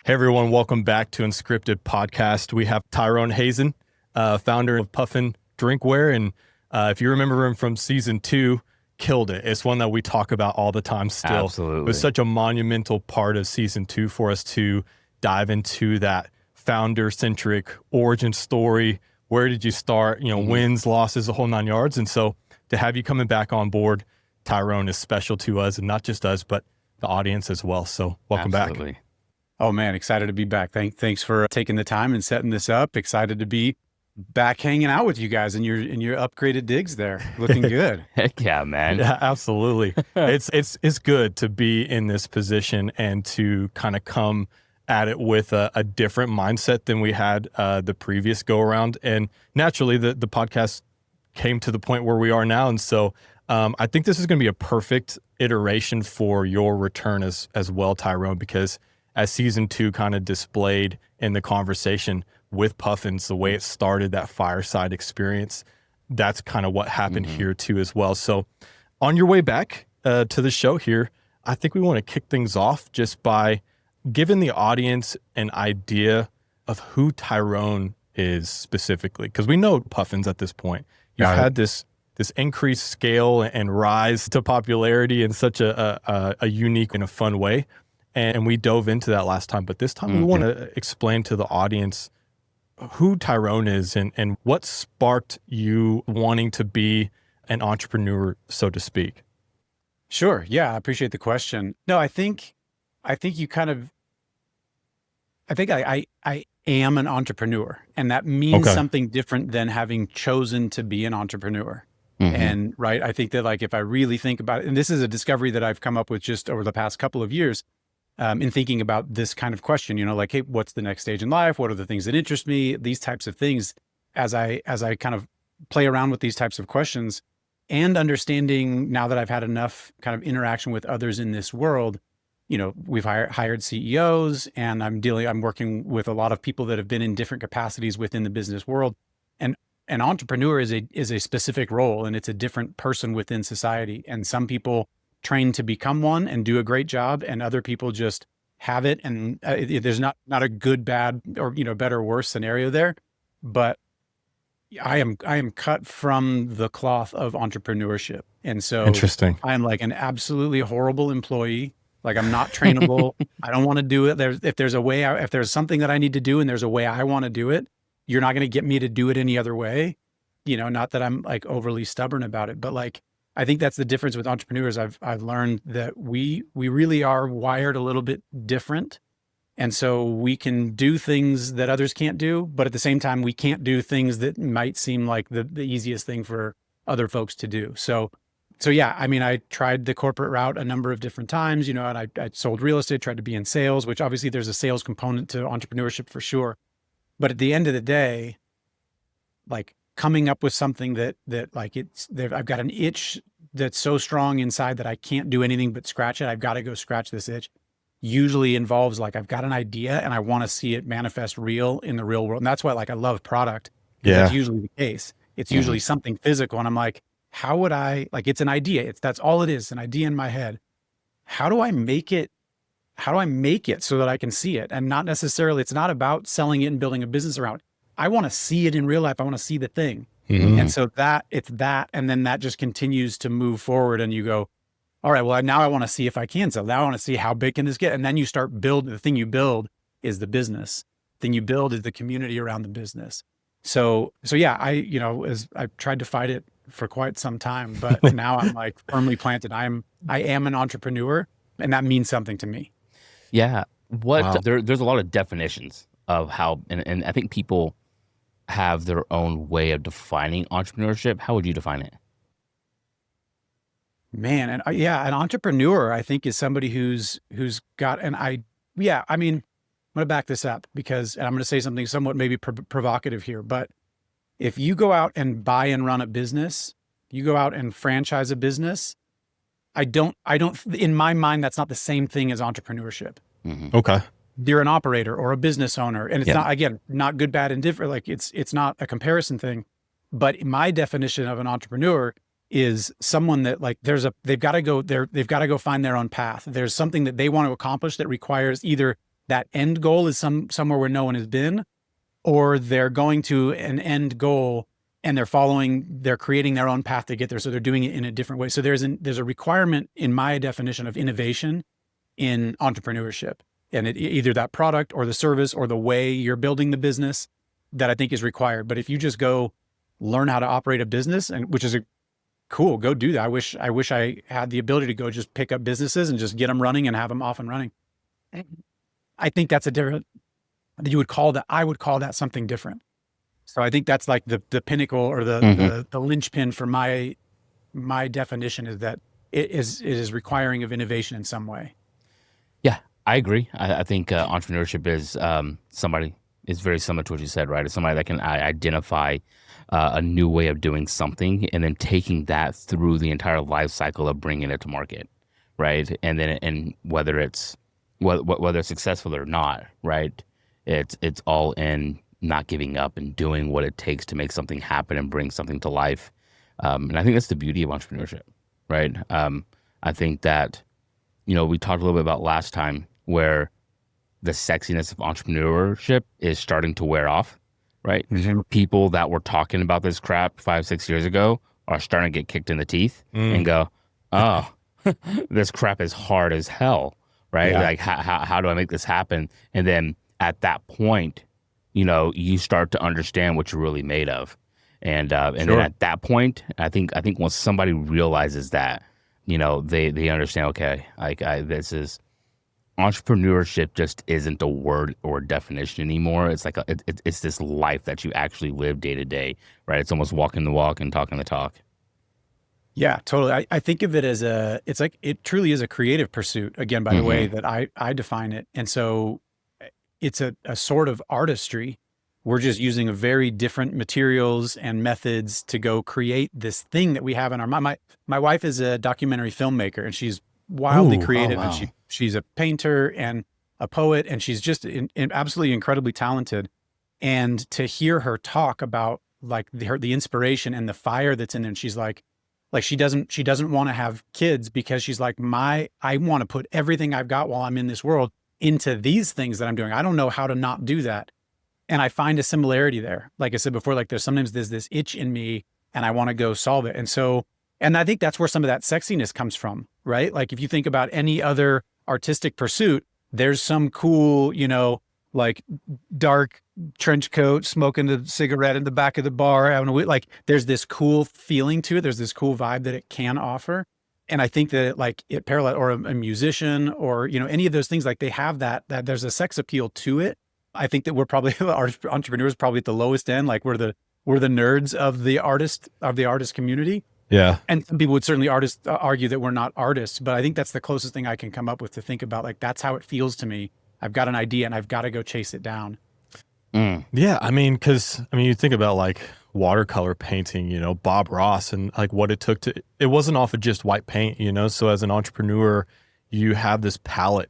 Hey everyone, welcome back to Unscriptd podcast. We have Tyrone Hazen, founder of Puffin Drinkwear, and if you remember him from season 2, killed it. It's one that we talk about all the time still. Absolutely. It was such a monumental part of season 2 for us to dive into that founder-centric origin story. Where did you start? Wins, losses, the whole 9 yards. And so to have you coming back on board, Tyrone, is special to us, and not just us, but the audience as well. So welcome Absolutely. back. Oh man, excited to be back. Thanks for taking the time and setting this up. Excited to be back hanging out with you guys in your upgraded digs there. Looking good. Heck yeah, man. Yeah, absolutely. It's good to be in this position and to kind of come at it with a different mindset than we had the previous go around. And naturally the podcast came to the point where we are now. And so I think this is going to be a perfect iteration for your return as well, Tyrone, because as season 2 kind of displayed in the conversation with Puffins, the way it started, that fireside experience, that's kind of what happened here too as well. So on your way back to the show here, I think we want to kick things off just by giving the audience an idea of who Tyrone is specifically, because we know Puffins at this point. You've had this increased scale and rise to popularity in such a unique and a fun way. And we dove into that last time, but this time we want to explain to the audience who Tyrone is and what sparked you wanting to be an entrepreneur, so to speak. Sure. Yeah. I appreciate the question. No, I think you kind of, I am an entrepreneur, and that means something different than having chosen to be an entrepreneur. And right. I think that, like, if I really think about it, and this is a discovery that I've come up with just over the past couple of years, in thinking about this kind of question, like, hey, what's the next stage in life? What are the things that interest me? These types of things, as I kind of play around with these types of questions, and understanding now that I've had enough kind of interaction with others in this world, we've hired CEOs, and I'm working with a lot of people that have been in different capacities within the business world. And an entrepreneur is a specific role, and it's a different person within society. And some people train to become one and do a great job, and other people just have it. And there's not a good, bad, or, better or worse scenario there. But I am cut from the cloth of entrepreneurship. And so Interesting. I am like an absolutely horrible employee. Like, I'm not trainable. I don't want to do it. If there's something that I need to do and there's a way I want to do it, you're not going to get me to do it any other way. Not that I'm like overly stubborn about it, but like, I think that's the difference with entrepreneurs. I've learned that we really are wired a little bit different. And so we can do things that others can't do, but at the same time, we can't do things that might seem like the easiest thing for other folks to do. So yeah, I mean, I tried the corporate route a number of different times, and I sold real estate, tried to be in sales, which obviously there's a sales component to entrepreneurship for sure. But at the end of the day, like, coming up with something that I've got an itch that's so strong inside that I can't do anything but scratch it. I've got to go scratch this itch. Usually involves, like, I've got an idea and I want to see it manifest real in the real world. And that's why, like, I love product. Yeah. That's usually the case. It's usually something physical. And I'm like, how would I, like, it's an idea. That's all it is, an idea in my head. How do I make it so that I can see it? And not necessarily, it's not about selling it and building a business around it. I want to see it in real life. I want to see the thing. And so it's that, and then that just continues to move forward, and you go, all right, well, now I want to see if I can sell. Now I want to see how big can this get? And then you start building. The thing you build is the business. The thing you build is the community around the business. So yeah, I've tried to fight it for quite some time, but now I'm like firmly planted. I am an entrepreneur, and that means something to me. Yeah. Wow. There's a lot of definitions of how, and I think people have their own way of defining entrepreneurship. How would you define it? Man, and an entrepreneur, I think, is somebody who's got an idea. I mean, I'm going to back this up because, and I'm going to say something somewhat maybe provocative here, but if you go out and buy and run a business, you go out and franchise a business, I don't, in my mind, that's not the same thing as entrepreneurship. Okay. You're an operator or a business owner, and it's not, again, not good, bad, and different. Like, it's not a comparison thing, but my definition of an entrepreneur is someone that, like, they've got to go find their own path. There's something that they want to accomplish that requires either that end goal is somewhere where no one has been, or they're going to an end goal and they're creating their own path to get there. So they're doing it in a different way. So there's a requirement in my definition of innovation in entrepreneurship, and either that product or the service or the way you're building the business that I think is required. But if you just go learn how to operate a business, and which is cool, go do that. I wish I had the ability to go just pick up businesses and just get them running and have them off and running. I think that's I would call that something different. So I think that's like the pinnacle or the linchpin for my definition, is that it is requiring of innovation in some way. Yeah, I agree. I think entrepreneurship is somebody is very similar to what you said, right? It's somebody that can identify a new way of doing something and then taking that through the entire life cycle of bringing it to market, right? And whether it's successful or not, right? It's all in not giving up and doing what it takes to make something happen and bring something to life. And I think that's the beauty of entrepreneurship, right? I think that, we talked a little bit about last time where the sexiness of entrepreneurship is starting to wear off, right? Mm-hmm. People that were talking about this crap 5-6 years ago are starting to get kicked in the teeth and go, oh, this crap is hard as hell, right? Yeah. Like, how do I make this happen? And then at that point, you start to understand what you're really made of. And then at that point, I think once somebody realizes that, they understand, okay, this is entrepreneurship just isn't a word or definition anymore. It's like it's this life that you actually live day to day, right? It's almost walking the walk and talking the talk. Yeah, totally. I think of it as it truly is a creative pursuit, again, by the way that I define it. And so it's a sort of artistry. We're just using a very different materials and methods to go create this thing that we have in our mind. My wife is a documentary filmmaker, and she's wildly creative. Oh, wow. And she's a painter and a poet, and she's just absolutely incredibly talented. And to hear her talk about like the inspiration and the fire that's in there, and she's like she doesn't want to have kids because she's like, I want to put everything I've got while I'm in this world into these things that I'm doing. I don't know how to not do that. And I find a similarity there. Like I said before, like there's this itch in me and I want to go solve it. And I think that's where some of that sexiness comes from, right? Like if you think about any other artistic pursuit, there's some cool, like dark trench coat, smoking a cigarette in the back of the bar. Like there's this cool feeling to it. There's this cool vibe that it can offer. And I think that it parallel, or a musician, or, any of those things, like they have that there's a sex appeal to it. I think that we're probably entrepreneurs probably at the lowest end. Like we're the nerds of the artist community. Yeah. And some people would certainly argue that we're not artists, but I think that's the closest thing I can come up with to think about, like, that's how it feels to me. I've got an idea and I've got to go chase it down. Yeah. Because you think about like watercolor painting, Bob Ross, and like what it took it wasn't off of just white paint, So as an entrepreneur, you have this palette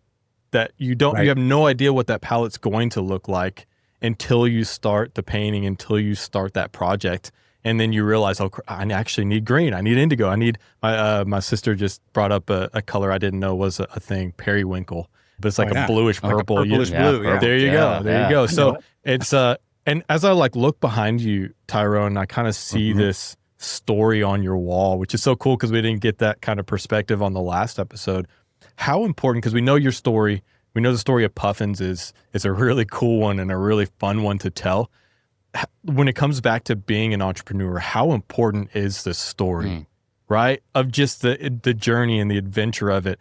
that you have no idea what that palette's going to look like until you start the painting, until you start that project. And then you realize, oh, I actually need green. I need indigo. I need my sister just brought up a color I didn't know was a thing, periwinkle. But it's like a bluish purple. Like a purplish blue. Yeah. There you go. There you go. So it's and as I look behind you, Tyrone, I kind of see this story on your wall, which is so cool because we didn't get that kind of perspective on the last episode. How important, because we know your story, we know the story of Puffins is a really cool one and a really fun one to tell. When it comes back to being an entrepreneur, how important is the story, right? Of just the journey and the adventure of it.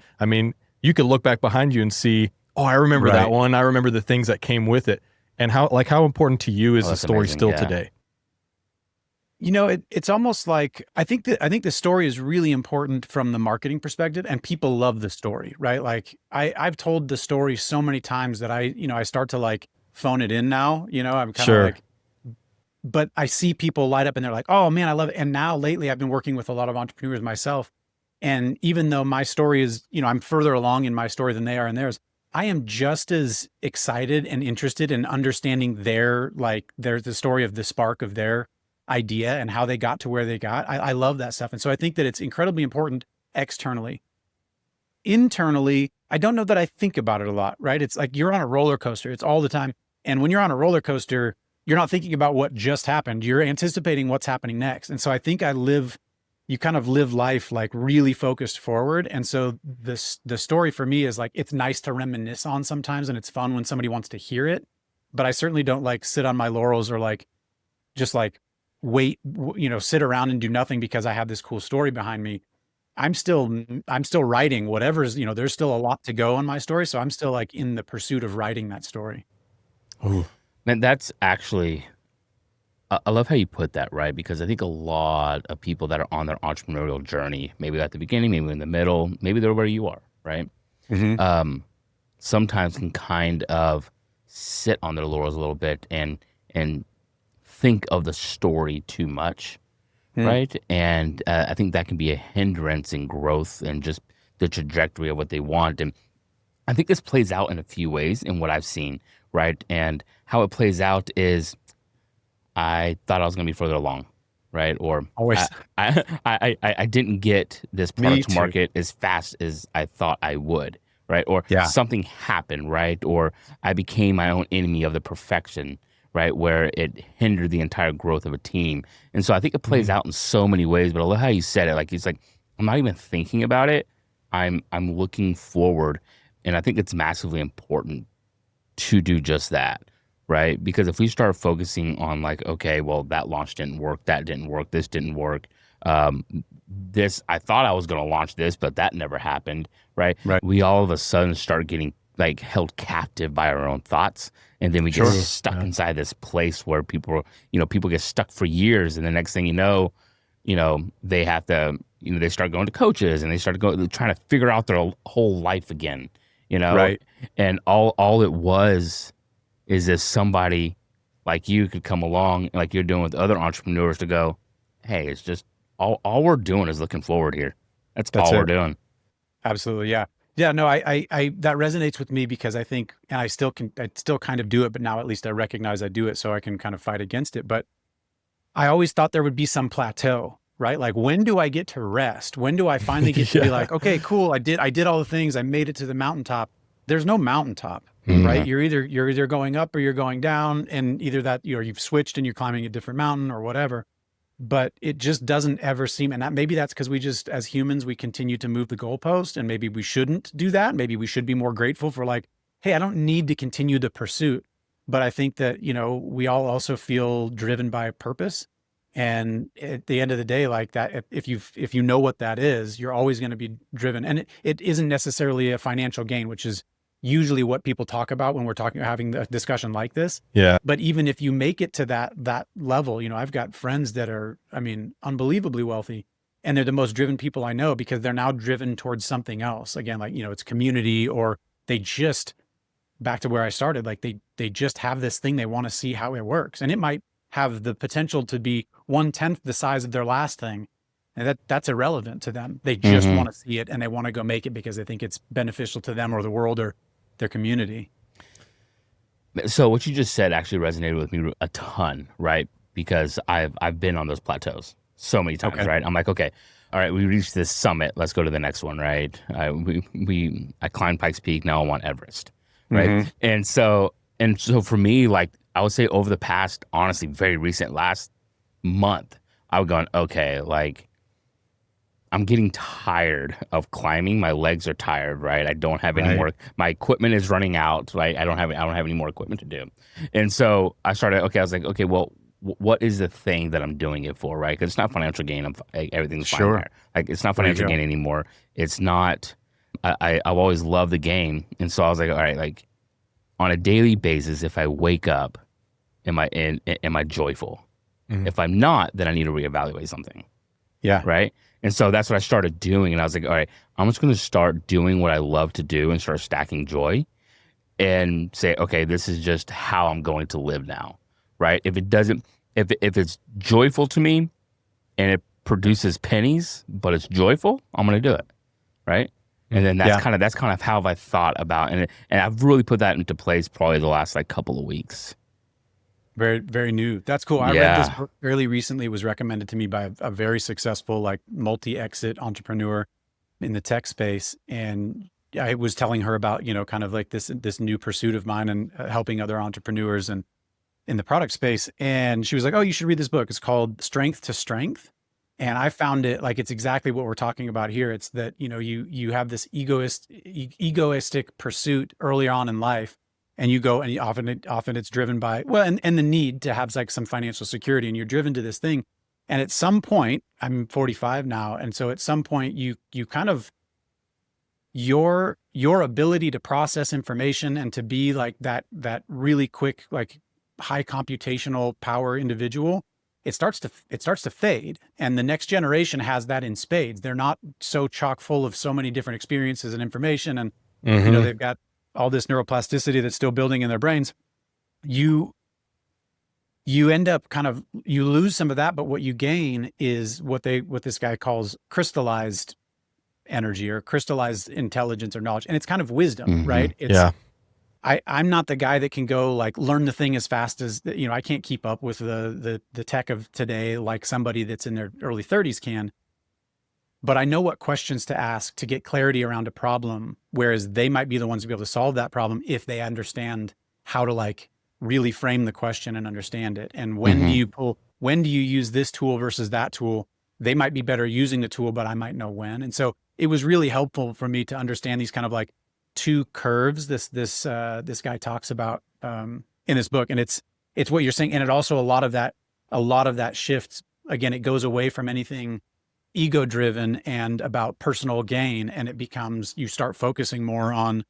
You could look back behind you and see, oh, I remember that one. I remember the things that came with it. And how important to you is the story still today? It's almost like, I think the story is really important from the marketing perspective, and people love the story, right? Like I've told the story so many times that I start to phone it in now, I'm kind of but I see people light up and they're like, oh man, I love it. And now lately I've been working with a lot of entrepreneurs myself. And even though my story is, I'm further along in my story than they are in theirs, I am just as excited and interested in understanding the story of the spark of their idea and how they got to where they got. I love that stuff. And so I think that it's incredibly important externally. Internally, I don't know that I think about it a lot, right? It's like you're on a roller coaster. It's all the time. And when you're on a roller coaster, you're not thinking about what just happened. You're anticipating what's happening next. And so I think you kind of live life like really focused forward. And so the story for me is like, it's nice to reminisce on sometimes, and it's fun when somebody wants to hear it. But I certainly don't like sit on my laurels or like, just like wait, sit around and do nothing because I have this cool story behind me. I'm still writing whatever's, there's still a lot to go on my story. So I'm still like in the pursuit of writing that story. Ooh. Man, that's actually, I love how you put that, right? Because I think a lot of people that are on their entrepreneurial journey, maybe at the beginning, maybe in the middle, maybe they're where you are, right? Mm-hmm. Sometimes can kind of sit on their laurels a little bit and think of the story too much, right? And I think that can be a hindrance in growth and just the trajectory of what they want. And I think this plays out in a few ways in what I've seen, right? And how it plays out is I thought I was going to be further along, right? Or Always. I didn't get this product to market as fast as I thought I would, right? Or something happened, right? Or I became my own enemy of the perfection, right? Where it hindered the entire growth of a team. And so I think it plays out in so many ways, but I love how you said it. Like, it's like, I'm not even thinking about it. I'm looking forward. And I think it's massively important to do just that, right? Because if we start focusing on like, okay, well, that launch didn't work, that didn't work, this didn't work. This, I thought I was going to launch this, but that never happened, right? We all of a sudden start getting like held captive by our own thoughts. And then we get stuck inside this place where people get stuck for years. And the next thing you know, they have to, they start going to coaches and they start trying to figure out their whole life again, Right. And all it was is if somebody like you could come along, like you're doing with other entrepreneurs, to go, hey, it's just all we're doing is looking forward here. That's all we're doing. Absolutely. Yeah. Yeah, no, I that resonates with me because I think, and I still kind of do it, but now at least I recognize I do it so I can kind of fight against it. But I always thought there would be some plateau, right? Like, when do I get to rest? When do I finally get to be like, okay, cool, I did all the things, I made it to the mountaintop. There's no mountaintop, right? You're either going up or you're going down, and either that, you've switched and you're climbing a different mountain or whatever. But it just doesn't ever seem, and maybe that's because we just, as humans, we continue to move the goalpost, and maybe we shouldn't do that. Maybe we should be more grateful for like, hey, I don't need to continue the pursuit. But I think that, we all also feel driven by a purpose. And at the end of the day, like that, if you know what that is, you're always going to be driven. And it isn't necessarily a financial gain, which is usually what people talk about when we're having a discussion like this. Yeah. But even if you make it to that level, I've got friends that are, unbelievably wealthy, and they're the most driven people I know because they're now driven towards something else. Again, like, it's community, or they just, back to where I started, like they just have this thing they want to see how it works. And it might have the potential to be 1/10 the size of their last thing. And that's irrelevant to them. They just want to see it, and they want to go make it because they think it's beneficial to them or the world or their community. So what you just said actually resonated with me a ton, right? Because I've been on those plateaus so many times, right? I'm like, okay, all right, we reached this summit. Let's go to the next one, right? I climbed Pikes Peak. Now I want Everest, right? And so for me, like, I would say over the past, honestly, very recent last month, I would go, okay, like, I'm getting tired of climbing. My legs are tired, right? I don't have any more. My equipment is running out, right? I don't have any more equipment to do. And so I was like, okay, well, what is the thing that I'm doing it for, right? Because it's not financial gain. Everything's fine there. Like, it's not financial gain anymore. It's not. I've always loved the game, and so I was like, all right, like, on a daily basis, if I wake up, am I joyful? If I'm not, then I need to reevaluate something. Yeah. Right. And so that's what I started doing. And I was like, all right, I'm just going to start doing what I love to do and start stacking joy and say, okay, this is just how I'm going to live now. Right. If it's joyful to me and it produces pennies, but it's joyful, I'm going to do it. Right. And then that's kind of how I thought about it. And I've really put that into place probably the last like couple of weeks. Very, very new. That's cool. I read this book fairly recently. It was recommended to me by a very successful, like, multi-exit entrepreneur in the tech space. And I was telling her about, kind of like this new pursuit of mine and helping other entrepreneurs and in the product space. And she was like, "Oh, you should read this book. It's called Strength to Strength." And I found it like, it's exactly what we're talking about here. It's that, you have this egoistic pursuit early on in life, and you go, and often it's driven by, and the need to have like some financial security, and you're driven to this thing. And at some point, I'm 45 now. And so at some point you kind of, your ability to process information and to be like that really quick, like high computational power individual, it starts to fade. And the next generation has that in spades. They're not so chock full of so many different experiences and information. And, they've got all this neuroplasticity that's still building in their brains. You end up you lose some of that, but what you gain is what this guy calls crystallized energy or crystallized intelligence or knowledge. And it's kind of wisdom, right? I'm not the guy that can go like learn the thing as fast as, I can't keep up with the tech of today like somebody that's in their early 30s can. But I know what questions to ask to get clarity around a problem, whereas they might be the ones to be able to solve that problem if they understand how to like really frame the question and understand it. And when do you use this tool versus that tool? They might be better using the tool, but I might know when. And so it was really helpful for me to understand these kind of like two curves this guy talks about in this book. And it's what you're saying. And it also, a lot of that shifts. Again, it goes away from anything ego driven and about personal gain. And it becomes, you start focusing more on,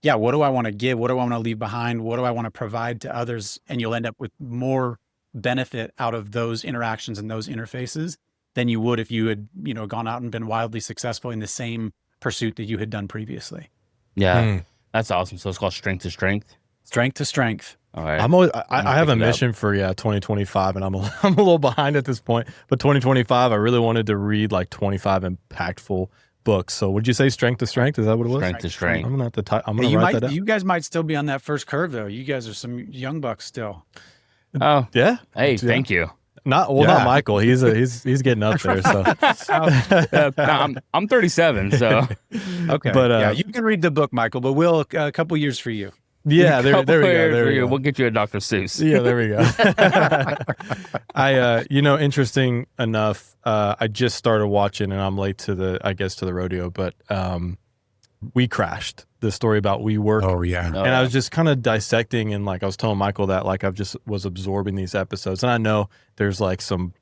what do I want to give? What do I want to leave behind? What do I want to provide to others? And you'll end up with more benefit out of those interactions and those interfaces than you would if you had, gone out and been wildly successful in the same pursuit that you had done previously. Yeah, that's awesome. So it's called Strength to Strength. Strength to Strength. All right. I have a mission for 2025, and I'm a little behind at this point. But 2025, I really wanted to read like 25 impactful books. So would you say Strength to Strength? Is that what it was? Strength to Strength. I'm gonna have to. I'm gonna write that down. You guys might still be on that first curve though. You guys are some young bucks still. Oh yeah. Hey, thank you. Not Michael. He's getting up there. So I'm 37. So okay. But you can read the book, Michael. But we'll a couple years for you. Yeah, there we go. We'll get you a Dr. Seuss. Yeah, there we go. Interesting enough, I just started watching, and I'm late to the rodeo, but We Crashed, the story about WeWork. Oh yeah. And I was just kind of dissecting, and like I was telling Michael that like I've just was absorbing these episodes, and I know there's like some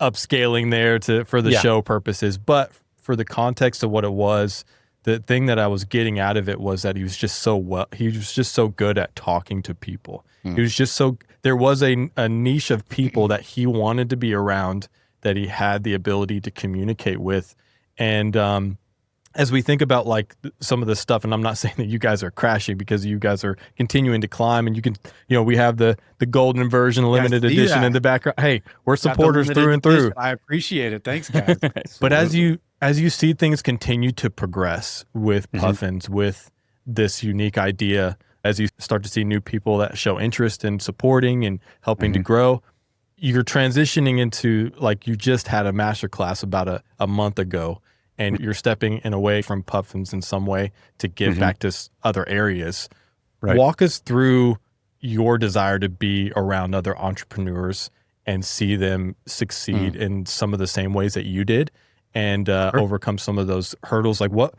upscaling there for the show purposes, but for the context of what it was, the thing that I was getting out of it was that he was just so good at talking to people. He was just there was a niche of people that he wanted to be around, that he had the ability to communicate with. And as we think about like some of the stuff, and I'm not saying that you guys are crashing, because you guys are continuing to climb, and you can, we have the golden version, limited edition in the background. Hey, we're supporters through and through. I appreciate it. Thanks, guys. But as you see things continue to progress with Puffins, with this unique idea, as you start to see new people that show interest in supporting and helping to grow, you're transitioning into, like, you just had a masterclass about a month ago, and you're stepping in away from Puffins in some way to give back to other areas. Right. Walk us through your desire to be around other entrepreneurs and see them succeed in some of the same ways that you did, and overcome some of those hurdles. Like what,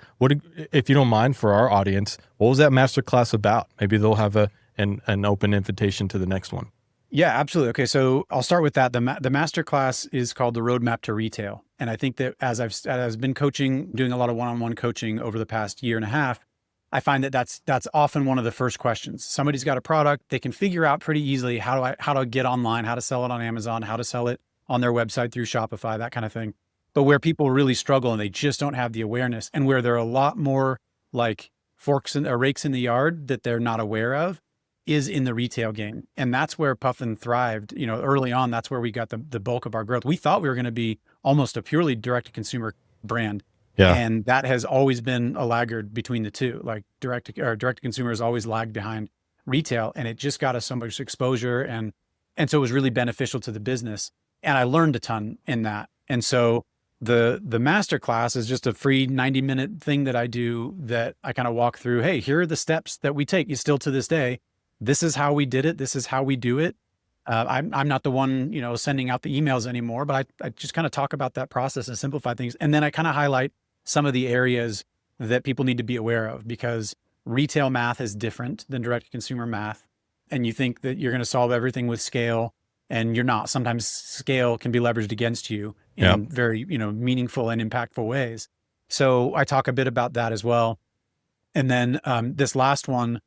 if you don't mind, for our audience, what was that masterclass about? Maybe they'll have an open invitation to the next one. Yeah, absolutely. Okay, so I'll start with that. The masterclass is called The Roadmap to Retail. And I think that as I've been coaching, doing a lot of one-on-one coaching over the past year and a half, I find that that's often one of the first questions. Somebody's got a product, they can figure out pretty easily how to get online, how to sell it on Amazon, how to sell it on their website through Shopify, that kind of thing. But where people really struggle and they just don't have the awareness, and where there are a lot more like rakes in the yard that they're not aware of, is in the retail game. And that's where Puffin thrived. Early on, that's where we got the bulk of our growth. We thought we were going to be almost a purely direct-to-consumer brand. Yeah. And that has always been a laggard between the two. Like direct-to-consumer has always lagged behind retail, and it just got us so much exposure. And so it was really beneficial to the business. And I learned a ton in that. And so The masterclass is just a free 90-minute thing that I do that I kind of walk through. Hey, here are the steps that we take. Still to this day, this is how we did it. This is how we do it. I'm not the one, sending out the emails anymore, but I just kind of talk about that process and simplify things. And then I kind of highlight some of the areas that people need to be aware of, because retail math is different than direct to consumer math. And you think that you're going to solve everything with scale, and you're not. Sometimes scale can be leveraged against you in very, meaningful and impactful ways. So I talk a bit about that as well. And then this last one,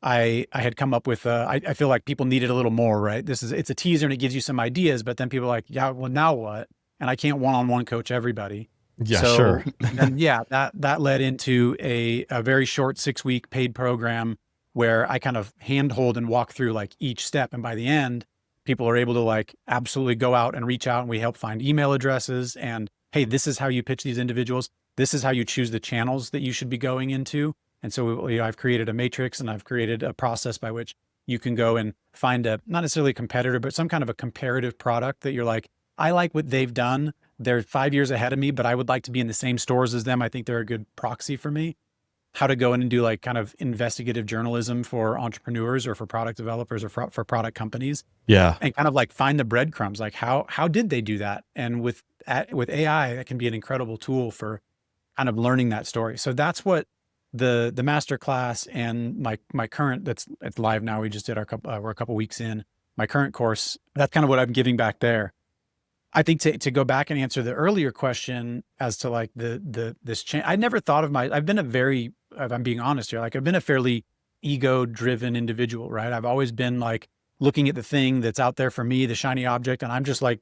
I had come up with, I feel like people needed a little more, right? It's a teaser and it gives you some ideas, but then people are like, yeah, well, now what? And I can't one-on-one coach everybody. Yeah, So sure. then, that led into a very short 6-week paid program where I kind of handhold and walk through like each step. And by the end, people are able to like absolutely go out and reach out, and we help find email addresses and, hey, this is how you pitch these individuals. This is how you choose the channels that you should be going into. And so, I've created a matrix, and I've created a process by which you can go and find not necessarily a competitor, but some kind of a comparative product that you're like, I like what they've done. They're 5 years ahead of me, but I would like to be in the same stores as them. I think they're a good proxy for me. How to go in and do like kind of investigative journalism for entrepreneurs or for product developers or for product companies. Yeah. And kind of like find the breadcrumbs, like how did they do that? And with AI, that can be an incredible tool for kind of learning that story. So that's what the master class and my current, it's live now. We just did we're a couple weeks in. My current course, that's kind of what I'm giving back there. I think to go back and answer the earlier question as to like this change, I never thought of I've been if I'm being honest here, like I've been a fairly ego driven individual, right? I've always been like looking at the thing that's out there for me, the shiny object, and I'm just like,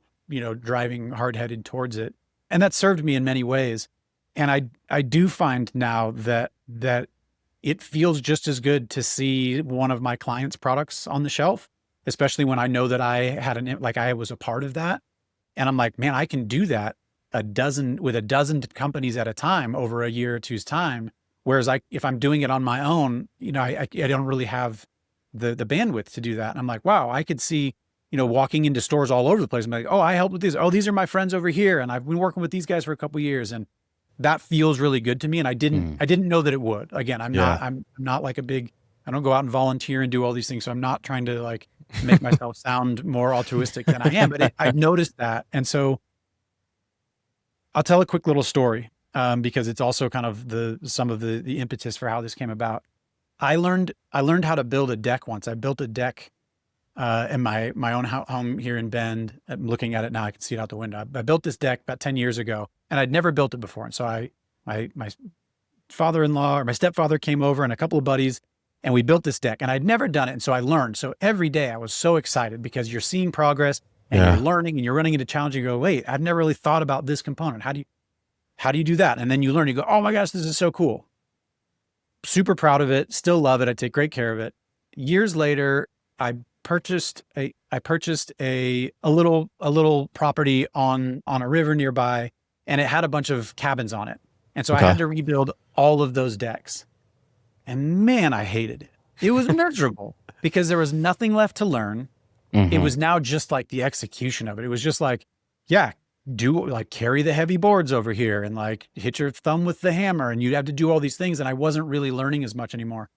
driving hard headed towards it. And that served me in many ways. And I do find now that it feels just as good to see one of my clients' products on the shelf, especially when I know that I was a part of that. And I'm like, man, I can do that with a dozen companies at a time over a year or two's time. Whereas if I'm doing it on my own, I don't really have the bandwidth to do that. And I'm like, wow, I could see, walking into stores all over the place. I'm like, oh, I helped with these. Oh, these are my friends over here. And I've been working with these guys for a couple of years. And that feels really good to me. And I didn't know that it would. Again, I'm not like I don't go out and volunteer and do all these things. So I'm not trying to like make myself sound more altruistic than I am, but I've noticed that. And so I'll tell a quick little story because it's also kind of some of the impetus for how this came about. I learned how to build a deck once. I built a deck in my own home here in Bend. I'm looking at it now. I can see it out the window. I built this deck about 10 years ago, and I'd never built it before. And so my father-in-law or my stepfather came over and a couple of buddies, and we built this deck, and I'd never done it. And so I learned. So every day I was so excited because you're seeing progress and you're learning and you're running into challenges. You go, wait, I've never really thought about this component. How do you do that? And then you learn, you go, oh my gosh, this is so cool. Super proud of it. Still love it. I take great care of it. Years later, I purchased a little property on a river nearby, and it had a bunch of cabins on it. And so I had to rebuild all of those decks. And man, I hated it. It was miserable because there was nothing left to learn. Mm-hmm. It was now just like the execution of it. It was just like, carry the heavy boards over here and like hit your thumb with the hammer, and you'd have to do all these things. And I wasn't really learning as much anymore.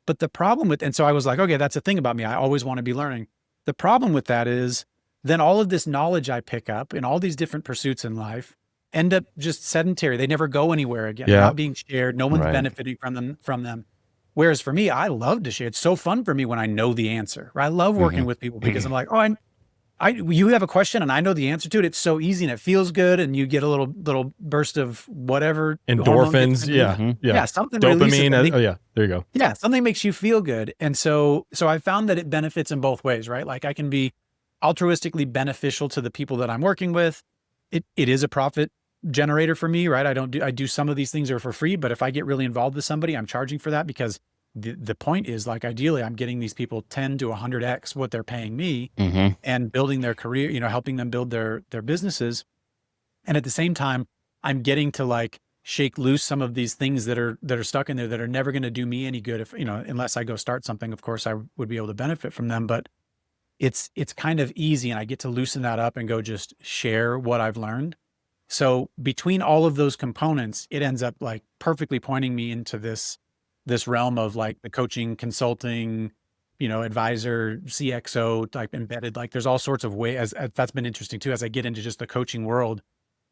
But the problem and so I was like, okay, that's the thing about me. I always want to be learning. The problem with that is then all of this knowledge I pick up in all these different pursuits in life end up just sedentary. They never go anywhere again. They're not being shared. No one's benefiting from them. Whereas for me, I love to share. It's so fun for me when I know the answer. Right? I love working with people because I'm like, oh, you have a question and I know the answer to it. It's so easy and it feels good, and you get a little burst of whatever endorphins. Something dopamine. releases. There you go. Yeah, something makes you feel good, and so I found that it benefits in both ways, right? Like I can be altruistically beneficial to the people that I'm working with. It is a profit generator for me, right? I do some of these things are for free, but if I get really involved with somebody, I'm charging for that because the point is, like, ideally I'm getting these people 10 to 100x what they're paying me and building their career, helping them build their businesses. And at the same time, I'm getting to like shake loose some of these things that are stuck in there that are never going to do me any good if, unless I go start something. Of course I would be able to benefit from them, but it's kind of easy, and I get to loosen that up and go just share what I've learned. So between all of those components, it ends up like perfectly pointing me into this realm of like the coaching, consulting, advisor, CXO type embedded. Like there's all sorts of ways. As that's been interesting too. As I get into just the coaching world,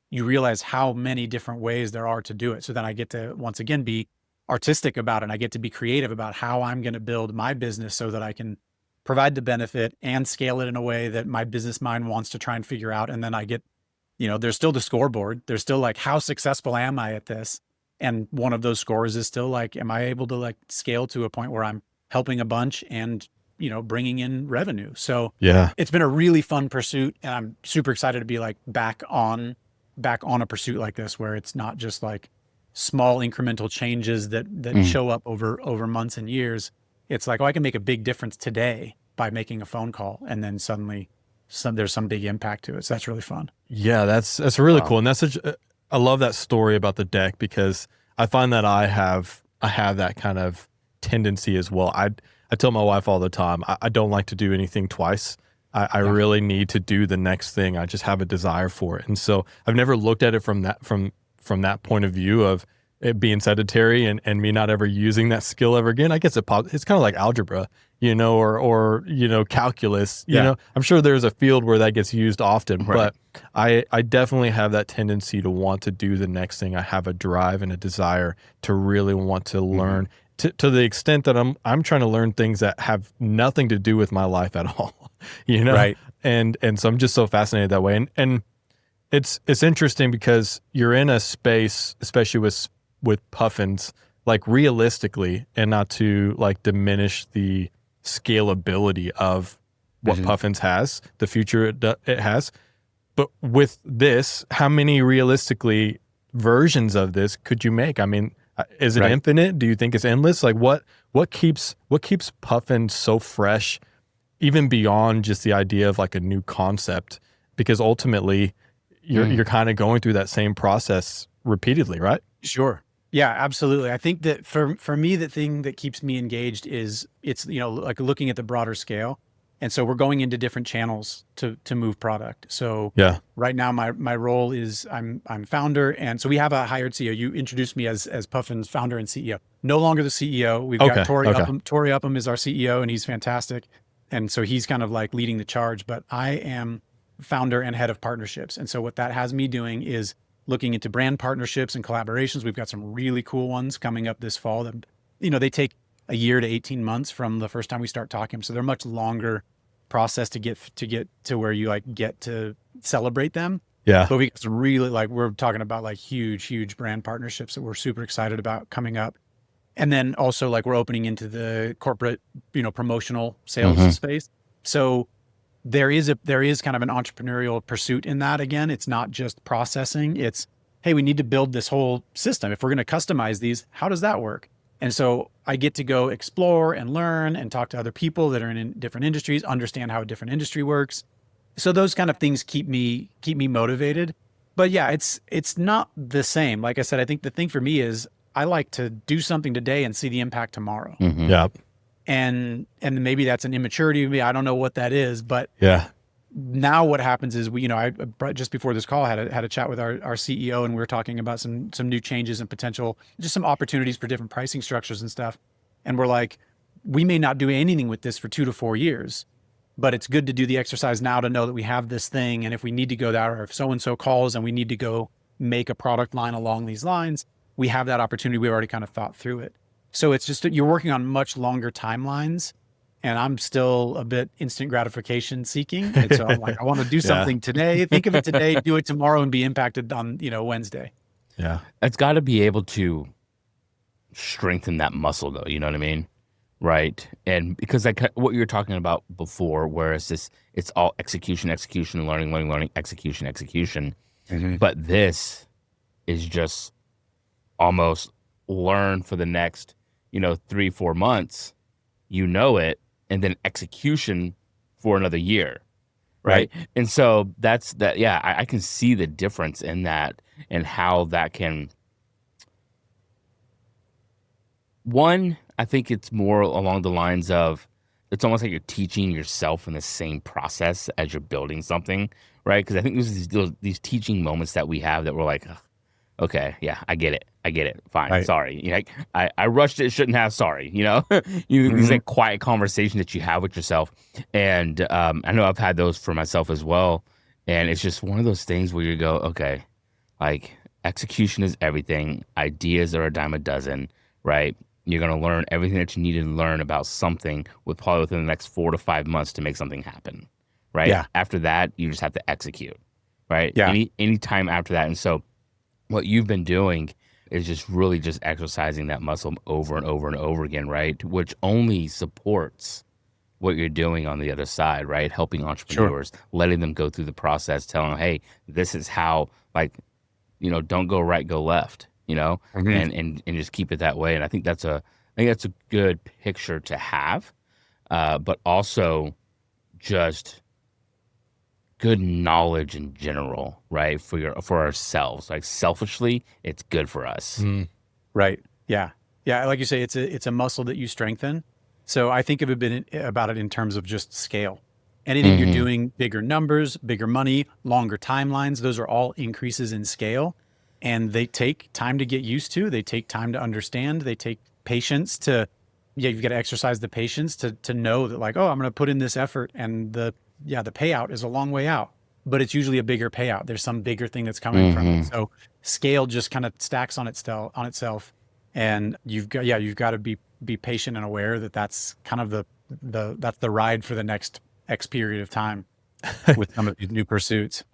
you realize how many different ways there are to do it. So then I get to once again be artistic about it, and I get to be creative about how I'm going to build my business so that I can provide the benefit and scale it in a way that my business mind wants to try and figure out. And then I get, there's still the scoreboard. There's still like, how successful am I at this? And one of those scores is still like, am I able to like scale to a point where I'm helping a bunch and, bringing in revenue? So Yeah. it's been a really fun pursuit, and I'm super excited to be like back on a pursuit like this, where it's not just like small incremental changes that show up over months and years. It's like, oh, I can make a big difference today by making a phone call, and then suddenly there's some big impact to it. So that's really fun. Yeah, that's really cool. And that's I love that story about the deck, because I find that I have that kind of tendency as well. I tell my wife all the time, I don't like to do anything twice. I really need to do the next thing. I just have a desire for it. And so I've never looked at it from that point of view of it being sedentary and me not ever using that skill ever again. I guess it's kind of like algebra, or calculus. I'm sure there's a field where that gets used often, right. But I definitely have that tendency to want to do the next thing. I have a drive and a desire to really want to learn to the extent that I'm trying to learn things that have nothing to do with my life at all, Right. And so I'm just so fascinated that way. And it's interesting because you're in a space, especially with Puffins, like realistically, and not to like diminish the scalability of what Puffins has, the future it has. But with this, how many realistically versions of this could you make? I mean, is it infinite? Do you think it's endless? Like what keeps Puffin so fresh, even beyond just the idea of like a new concept? Because ultimately you're kind of going through that same process repeatedly, right? Sure. Yeah, absolutely. I think that for me, the thing that keeps me engaged is it's, like looking at the broader scale. And so we're going into different channels to move product. So right now my role is I'm founder. And so we have a hired CEO. You introduced me as Puffin's founder and CEO. No longer the CEO. We've got Tori Upham. Tori Upham is our CEO, and he's fantastic. And so he's kind of like leading the charge, but I am founder and head of partnerships. And so what that has me doing is looking into brand partnerships and collaborations. We've got some really cool ones coming up this fall that, they take a year to 18 months from the first time we start talking. So they're much longer process to get to where you like get to celebrate them. Yeah. But we really we're talking about like huge brand partnerships that we're super excited about coming up. And then also like we're opening into the corporate, promotional sales space. So there is kind of an entrepreneurial pursuit in that. Again, it's not just processing. It's, hey, we need to build this whole system. If we're going to customize these, how does that work? And so I get to go explore and learn and talk to other people that are in different industries, understand how a different industry works. So those kind of things keep me motivated. But yeah, it's not the same. Like I said, I think the thing for me is I like to do something today and see the impact tomorrow. Yeah. And maybe that's an immaturity of me. I don't know what that is, but now what happens is I just before this call had a chat with our CEO, and we were talking about some new changes and potential, just some opportunities for different pricing structures and stuff. And we're like, we may not do anything with this for 2 to 4 years, but it's good to do the exercise now to know that we have this thing. And if we need to go there, or if so-and-so calls and we need to go make a product line along these lines, we have that opportunity. We already kind of thought through it. So it's just, you're working on much longer timelines, and I'm still a bit instant gratification seeking. And so I'm like, I want to do something today, think of it today, do it tomorrow, and be impacted on, Wednesday. Yeah. It's got to be able to strengthen that muscle though. You know what I mean? Right. And because what you were talking about before, whereas it's all execution, learning, execution. But this is just almost learn for the next, 3-4 months, it, and then execution for another year. Right. And so that's that. Yeah. I can see the difference in that and how that can. One, I think it's more along the lines of it's almost like you're teaching yourself in the same process as you're building something, right? Because I think there's these teaching moments that we have that we're like, "Ugh, okay, yeah, I get it, fine, Right. sorry. You know, like, I rushed it, shouldn't have, sorry. You know, these like quiet conversations that you have with yourself, and I know I've had those for myself as well, and it's just one of those things where you go, okay, like execution is everything. Ideas are a dime a dozen, right? You're going to learn everything that you need to learn about something probably within the next 4 to 5 months to make something happen, right? Yeah. After that, you just have to execute, right? Yeah. Any time after that. And so what you've been doing is just really just exercising that muscle over and over and over again, right? Which only supports what you're doing on the other side, right? Helping entrepreneurs, letting them go through the process, telling them, hey, this is how, like, you know, don't go right, go left, you know, and just keep it that way. And I think that's a good picture to have, but also just good knowledge in general, right? For ourselves, like selfishly, it's good for us. Right. Yeah. Yeah. Like you say, it's a muscle that you strengthen. So I think about it in terms of just scale. Anything you're doing, bigger numbers, bigger money, longer timelines, those are all increases in scale. And they take time to get used to. They take time to understand. They take patience you've got to exercise the patience to know that, like, oh, I'm going to put in this effort, and the payout is a long way out, but it's usually a bigger payout. There's some bigger thing that's coming from it. So scale just kind of stacks on itself. And you've got to be patient and aware that that's kind of that's the ride for the next X period of time with some of these new pursuits.